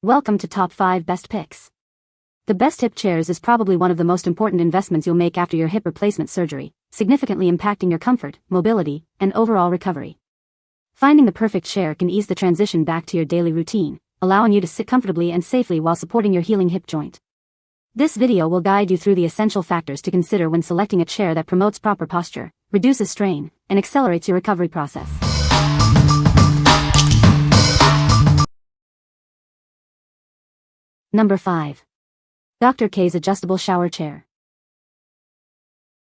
Welcome to Top 5 Best Picks. The best hip chairs is probably one of the most important investments you'll make after your hip replacement surgery, significantly impacting your comfort, mobility, and overall recovery. Finding the perfect chair can ease the transition back to your daily routine, allowing you to sit comfortably and safely while supporting your healing hip joint. This video will guide you through the essential factors to consider when selecting a chair that promotes proper posture, reduces strain, and accelerates your recovery process. Number 5. Dr. K's Adjustable Shower Chair.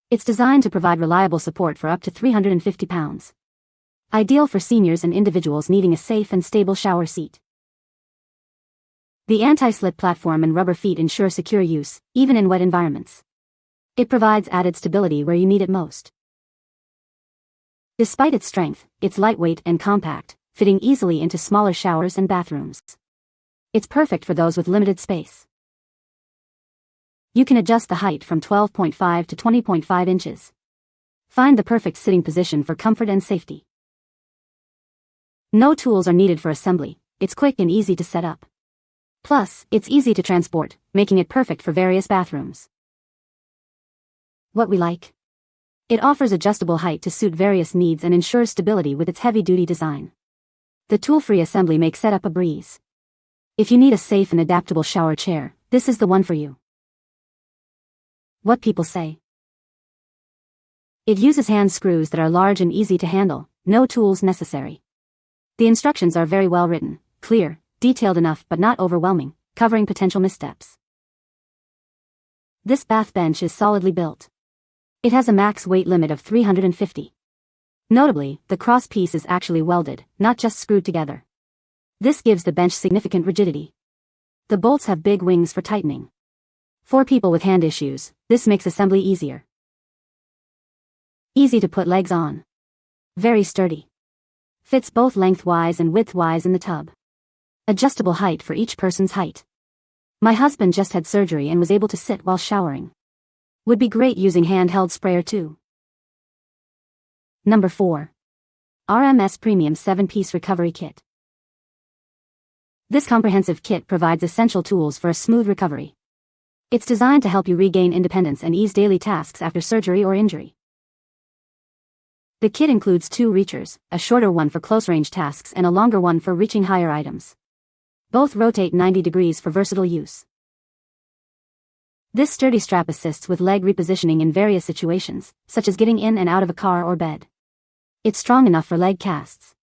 It's designed to provide reliable support for up to 350 pounds. Ideal for seniors and individuals needing a safe and stable shower seat. The anti-slip platform and rubber feet ensure secure use, even in wet environments. It provides added stability where you need it most. Despite its strength, it's lightweight and compact, fitting easily into smaller showers and bathrooms. It's perfect for those with limited space. You can adjust the height from 12.5 to 20.5 inches. Find the perfect sitting position for comfort and safety. No tools are needed for assembly, it's quick and easy to set up. Plus, it's easy to transport, making it perfect for various bathrooms. What we like? It offers adjustable height to suit various needs and ensures stability with its heavy-duty design. The tool-free assembly makes setup a breeze. If you need a safe and adaptable shower chair, this is the one for you. What people say. It uses hand screws that are large and easy to handle, no tools necessary. The instructions are very well written, clear, detailed enough but not overwhelming, covering potential missteps. This bath bench is solidly built. It has a max weight limit of 350. Notably, the cross piece is actually welded, not just screwed together. This gives the bench significant rigidity. The bolts have big wings for tightening. For people with hand issues, this makes assembly easier. Easy to put legs on. Very sturdy. Fits both lengthwise and widthwise in the tub. Adjustable height for each person's height. My husband just had surgery and was able to sit while showering. Would be great using handheld sprayer too. Number 4. RMS Premium 7-piece Recovery Kit. This comprehensive kit provides essential tools for a smooth recovery. It's designed to help you regain independence and ease daily tasks after surgery or injury. The kit includes 2 reachers, a shorter one for close-range tasks and a longer one for reaching higher items. Both rotate 90 degrees for versatile use. This sturdy strap assists with leg repositioning in various situations, such as getting in and out of a car or bed. It's strong enough for leg casts.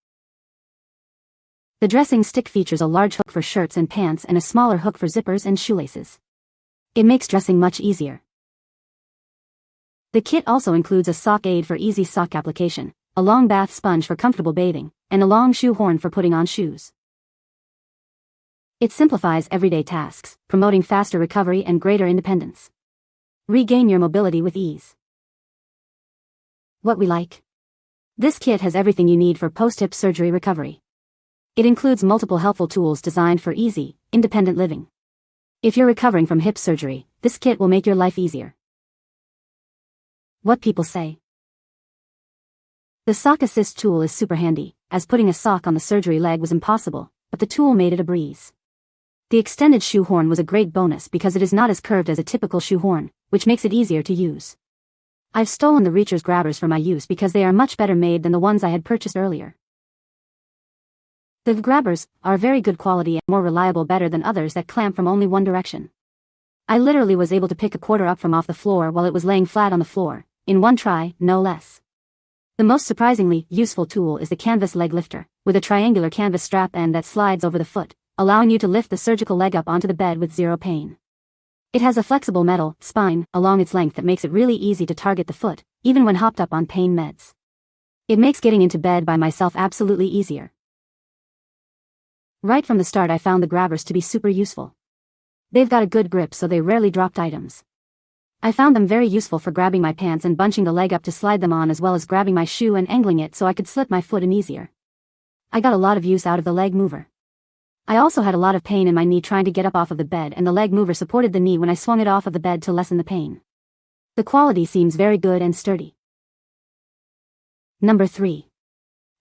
The dressing stick features a large hook for shirts and pants and a smaller hook for zippers and shoelaces. It makes dressing much easier. The kit also includes a sock aid for easy sock application, a long bath sponge for comfortable bathing, and a long shoe horn for putting on shoes. It simplifies everyday tasks, promoting faster recovery and greater independence. Regain your mobility with ease. What we like? This kit has everything you need for post-hip surgery recovery. It includes multiple helpful tools designed for easy, independent living. If you're recovering from hip surgery, this kit will make your life easier. What people say. The sock assist tool is super handy, as putting a sock on the surgery leg was impossible, but the tool made it a breeze. The extended shoe horn was a great bonus because it is not as curved as a typical shoe horn, which makes it easier to use. I've stolen the reacher's grabbers for my use because they are much better made than the ones I had purchased earlier. The grabbers are very good quality and more reliable, better than others that clamp from only one direction. I literally was able to pick a quarter up from off the floor while it was laying flat on the floor, in one try, no less. The most surprisingly useful tool is the canvas leg lifter, with a triangular canvas strap end that slides over the foot, allowing you to lift the surgical leg up onto the bed with zero pain. It has a flexible metal spine along its length that makes it really easy to target the foot, even when hopped up on pain meds. It makes getting into bed by myself absolutely easier. Right from the start I found the grabbers to be super useful. They've got a good grip so they rarely dropped items. I found them very useful for grabbing my pants and bunching the leg up to slide them on, as well as grabbing my shoe and angling it so I could slip my foot in easier. I got a lot of use out of the leg mover. I also had a lot of pain in my knee trying to get up off of the bed, and the leg mover supported the knee when I swung it off of the bed to lessen the pain. The quality seems very good and sturdy. Number 3.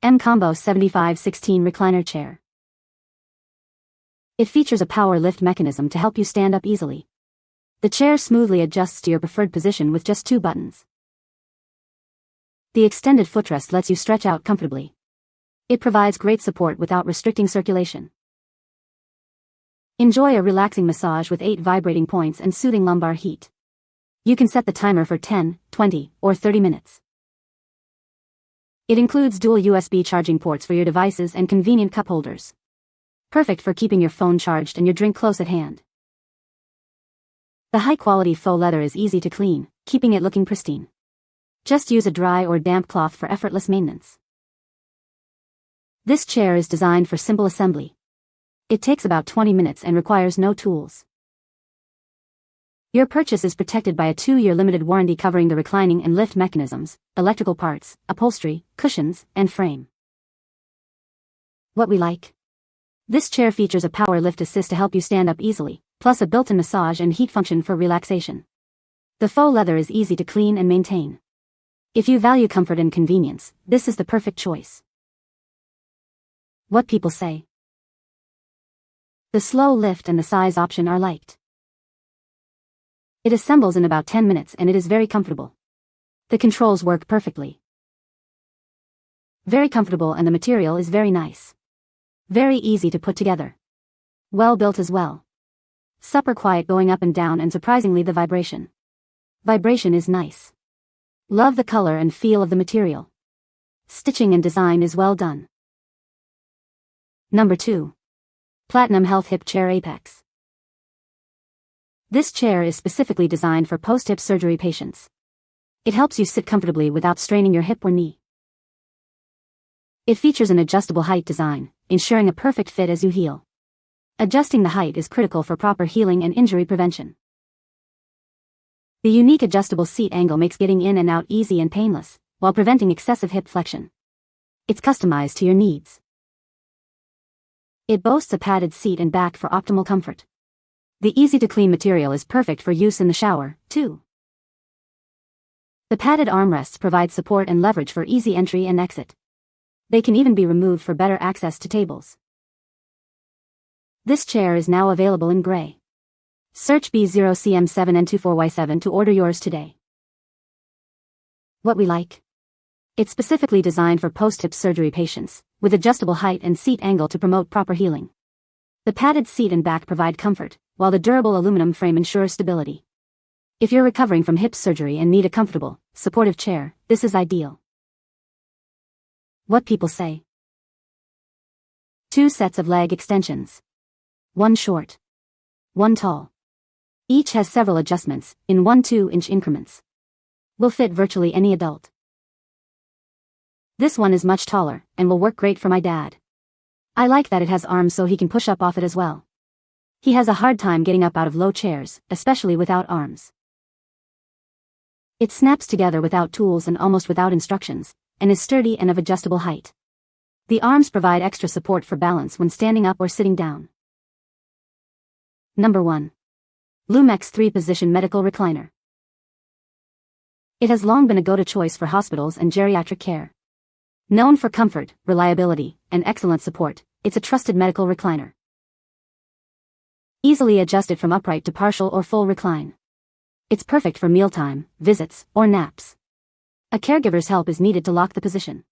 MCombo 75/16 Recliner Chair. It features a power lift mechanism to help you stand up easily. The chair smoothly adjusts to your preferred position with just 2 buttons. The extended footrest lets you stretch out comfortably. It provides great support without restricting circulation. Enjoy a relaxing massage with 8 vibrating points and soothing lumbar heat. You can set the timer for 10, 20, or 30 minutes. It includes dual USB charging ports for your devices and convenient cup holders. Perfect for keeping your phone charged and your drink close at hand. The high-quality faux leather is easy to clean, keeping it looking pristine. Just use a dry or damp cloth for effortless maintenance. This chair is designed for simple assembly. It takes about 20 minutes and requires no tools. Your purchase is protected by a 2-year limited warranty covering the reclining and lift mechanisms, electrical parts, upholstery, cushions, and frame. What we like. This chair features a power lift assist to help you stand up easily, plus a built-in massage and heat function for relaxation. The faux leather is easy to clean and maintain. If you value comfort and convenience, this is the perfect choice. What people say. The slow lift and the size option are liked. It assembles in about 10 minutes and it is very comfortable. The controls work perfectly. Very comfortable and the material is very nice. Very easy to put together. Well built as well. Super quiet going up and down and surprisingly the vibration. Vibration is nice. Love the color and feel of the material. Stitching and design is well done. Number 2. Platinum Health Hip Chair Apex. This chair is specifically designed for post-hip surgery patients. It helps you sit comfortably without straining your hip or knee. It features an adjustable height design, ensuring a perfect fit as you heal. Adjusting the height is critical for proper healing and injury prevention. The unique adjustable seat angle makes getting in and out easy and painless, while preventing excessive hip flexion. It's customized to your needs. It boasts a padded seat and back for optimal comfort. The easy-to-clean material is perfect for use in the shower, too. The padded armrests provide support and leverage for easy entry and exit. They can even be removed for better access to tables. This chair is now available in gray. Search B0CM7N24Y7 to order yours today. What we like. It's specifically designed for post-hip surgery patients, with adjustable height and seat angle to promote proper healing. The padded seat and back provide comfort, while the durable aluminum frame ensures stability. If you're recovering from hip surgery and need a comfortable, supportive chair, this is ideal. What people say. 2 sets of leg extensions. 1 short. 1 tall. Each has several adjustments, in 1 2-inch increments. Will fit virtually any adult. This one is much taller, and will work great for my dad. I like that it has arms so he can push up off it as well. He has a hard time getting up out of low chairs, especially without arms. It snaps together without tools and almost without instructions, and is sturdy and of adjustable height. The arms provide extra support for balance when standing up or sitting down. Number 1. Lumex 3-Position Medical Recliner. It has long been a go-to choice for hospitals and geriatric care. Known for comfort, reliability, and excellent support, it's a trusted medical recliner. Easily adjusted from upright to partial or full recline. It's perfect for mealtime, visits, or naps. A caregiver's help is needed to lock the position.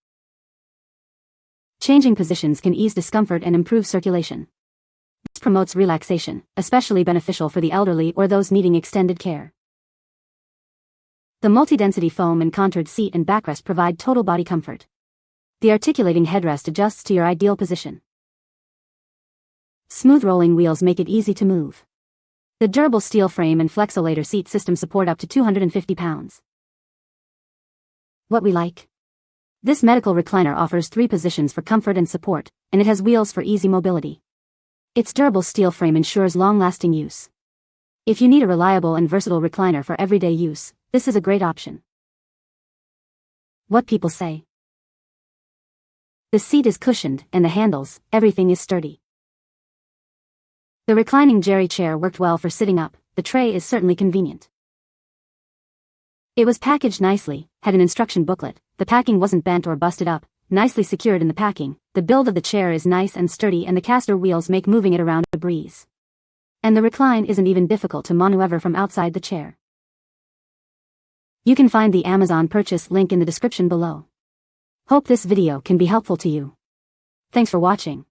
Changing positions can ease discomfort and improve circulation. This promotes relaxation, especially beneficial for the elderly or those needing extended care. The multi-density foam and contoured seat and backrest provide total body comfort. The articulating headrest adjusts to your ideal position. Smooth rolling wheels make it easy to move. The durable steel frame and flexolator seat system support up to 250 pounds. What we like. This medical recliner offers 3 positions for comfort and support, and it has wheels for easy mobility. Its durable steel frame ensures long-lasting use. If you need a reliable and versatile recliner for everyday use, this is a great option. What people say. The seat is cushioned, and the handles, everything is sturdy. The reclining jerry chair worked well for sitting up, the tray is certainly convenient. It was packaged nicely, had an instruction booklet, the packing wasn't bent or busted up, Nicely secured in the packing, the build of the chair is nice and sturdy and the caster wheels make moving it around a breeze. And the recline isn't even difficult to maneuver from outside the chair. You can find the Amazon purchase link in the description below. Hope this video can be helpful to you. Thanks for watching.